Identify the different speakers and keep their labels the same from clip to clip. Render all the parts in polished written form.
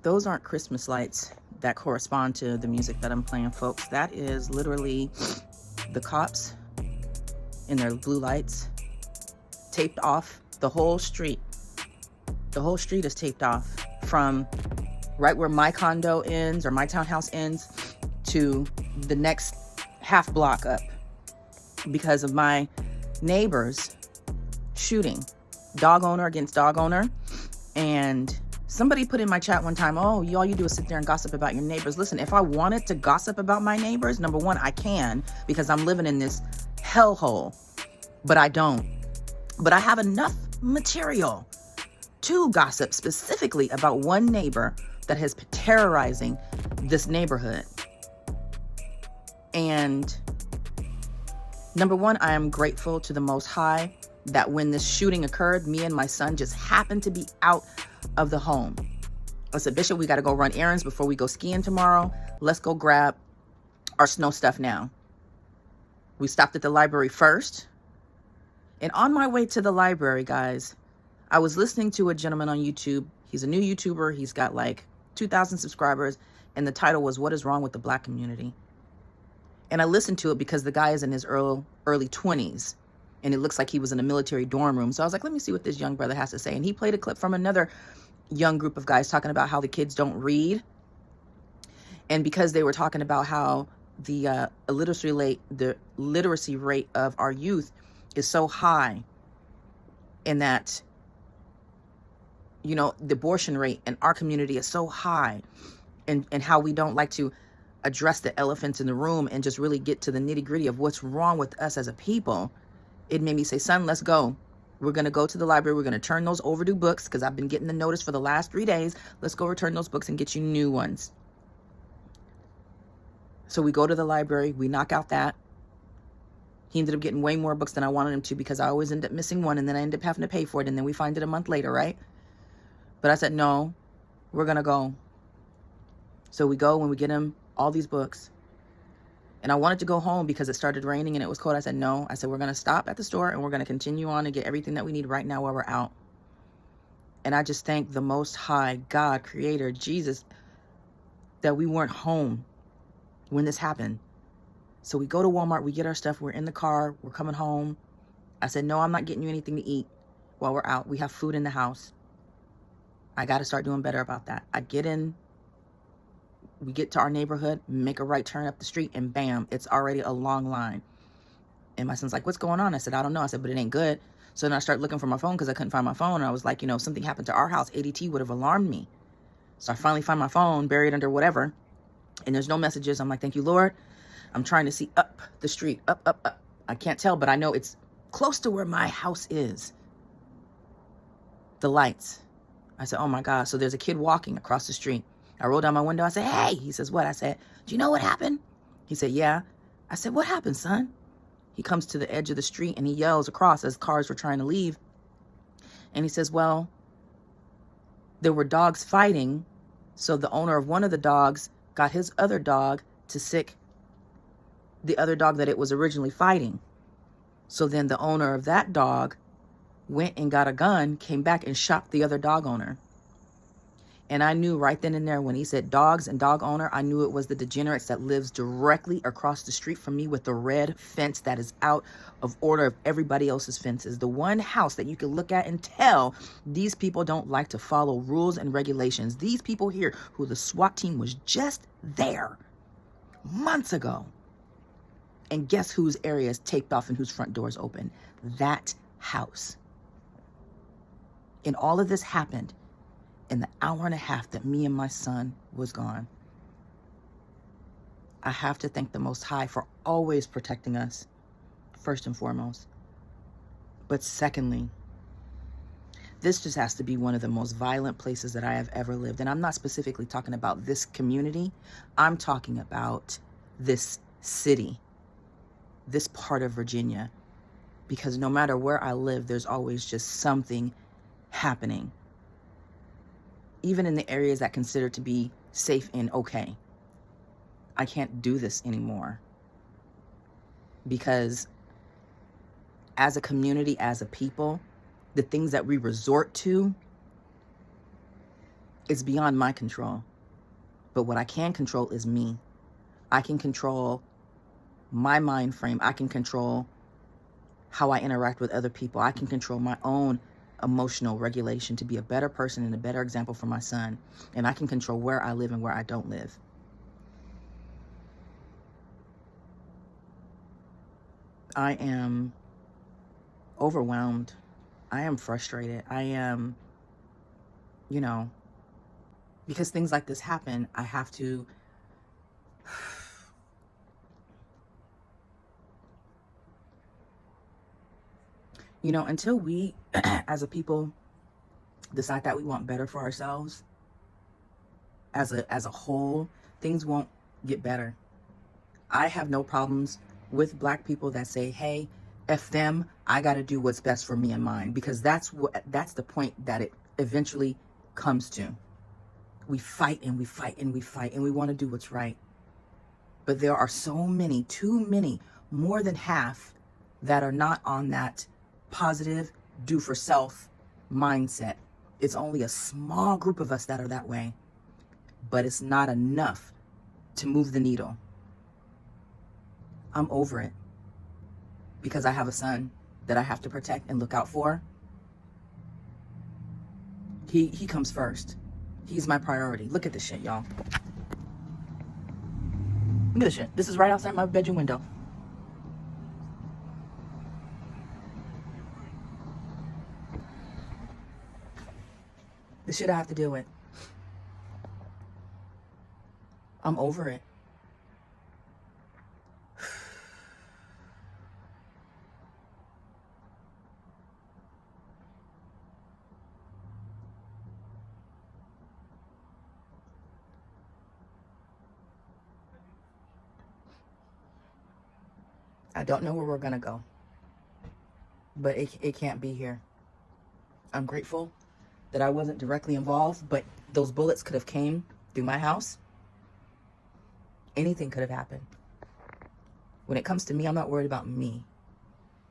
Speaker 1: Those aren't Christmas lights that correspond to the music that I'm playing, folks. That is literally the cops in their blue lights taped off the whole street. The whole street is taped off from right where my condo ends or my townhouse ends to the next half block up because of my neighbors shooting, dog owner against dog owner. And somebody put in my chat one time, oh, all you do is sit there and gossip about your neighbors. Listen, if I wanted to gossip about my neighbors, number one, I can, because I'm living in this hellhole, but I don't. But I have enough material to gossip specifically about one neighbor that has been terrorizing this neighborhood. And number one, I am grateful to the Most High that when this shooting occurred, me and my son just happened to be out of the home. I said, Bishop, we got to go run errands before we go skiing tomorrow. Let's go grab our snow stuff now. We stopped at the library first. And on my way to the library, guys, I was listening to a gentleman on YouTube. He's a new YouTuber. He's got like 2,000 subscribers. And the title was, What is Wrong with the Black Community? And I listened to it because the guy is in his early 20s. And it looks like he was in a military dorm room. So I was like, let me see what this young brother has to say. And he played a clip from another young group of guys talking about how the kids don't read. And because they were talking about how the literacy rate of our youth is so high, and that, you know, the abortion rate in our community is so high, and how we don't like to address the elephants in the room and just really get to the nitty gritty of what's wrong with us as a people. It made me say, son, let's go. We're going to go to the library. We're going to turn those overdue books, because I've been getting the notice for the last 3 days. Let's go return those books and get you new ones. So we go to the library. We knock out that. He ended up getting way more books than I wanted him to, because I always end up missing one, and then I end up having to pay for it, and then we find it a month later, right? But I said, no, we're going to go. So we go and we get him all these books. And I wanted to go home because it started raining and it was cold. I said, no. I said, we're going to stop at the store and we're going to continue on and get everything that we need right now while we're out. And I just thank the Most High, God, Creator, Jesus, that we weren't home when this happened. So we go to Walmart, we get our stuff, we're in the car, we're coming home. I said, no, I'm not getting you anything to eat while we're out. We have food in the house. I got to start doing better about that. I get in. We get to our neighborhood, make a right turn up the street, and bam, it's already a long line. And my son's like, what's going on? I said, I don't know. I said, but it ain't good. So then I started looking for my phone because I couldn't find my phone. And I was like, you know, if something happened to our house, ADT would have alarmed me. So I finally find my phone buried under whatever. And there's no messages. I'm like, thank you, Lord. I'm trying to see up the street, up. I can't tell, but I know it's close to where my house is. The lights. I said, oh my God. So there's a kid walking across the street. I rolled down my window. I said, hey. He says, what? I said, do you know what happened? He said, yeah. I said, what happened, son? He comes to the edge of the street and he yells across as cars were trying to leave. And he says, well, there were dogs fighting. So the owner of one of the dogs got his other dog to sick the other dog that it was originally fighting. So then the owner of that dog went and got a gun, came back and shot the other dog owner. And I knew right then and there when he said dogs and dog owner, I knew it was the degenerates that lives directly across the street from me with the red fence that is out of order of everybody else's fences. The one house that you can look at and tell these people don't like to follow rules and regulations. These people here who the SWAT team was just there months ago. And guess whose area is taped off and whose front door is open? That house. And all of this happened in the hour and a half that me and my son was gone. I have to thank the Most High for always protecting us, first and foremost. But secondly, this just has to be one of the most violent places that I have ever lived. And I'm not specifically talking about this community. I'm talking about this city, this part of Virginia. Because no matter where I live, there's always just something happening. Even in the areas that consider to be safe and okay. I can't do this anymore. Because as a community, as a people, the things that we resort to It's beyond my control. But what I can control is me. I can control my mind frame. I can control how I interact with other people. I can control my own emotional regulation to be a better person and a better example for my son. And I can control where I live and where I don't live. I am overwhelmed. I am frustrated. I am, because things like this happen, I have to, until we as a people decide that we want better for ourselves as a whole, things won't get better. I have no problems with Black people that say, hey, F them, I got to do what's best for me and mine, because that's the point that it eventually comes to. We fight and we fight and we fight and we want to do what's right. But there are so many, too many, more than half that are not on that positive do for self mindset. It's only a small group of us that are that way, but it's not enough to move the needle. I'm over it because I have a son that I have to protect and look out for. He comes first. He's my priority. Look at this shit, y'all. Look at this shit. This is right outside my bedroom window. The shit I have to deal with. I'm over it. I don't know where we're gonna go, but it can't be here. I'm grateful that I wasn't directly involved, but those bullets could have came through my house. Anything could have happened. When it comes to me, I'm not worried about me.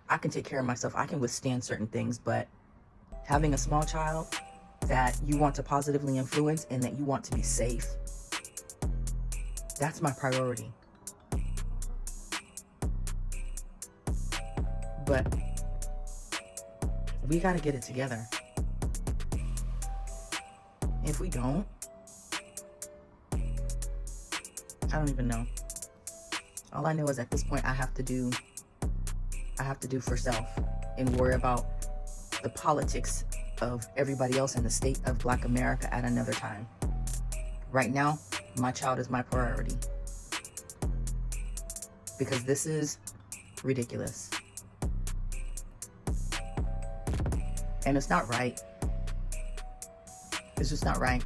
Speaker 1: I can take care of myself. I can withstand certain things, but having a small child that you want to positively influence and that you want to be safe, that's my priority. But we got to get it together. If we don't, I don't even know. All I know is at this point I have to do for self and worry about the politics of everybody else in the state of Black America at another time. Right now, my child is my priority. Because this is ridiculous. And it's not right. It's just not right.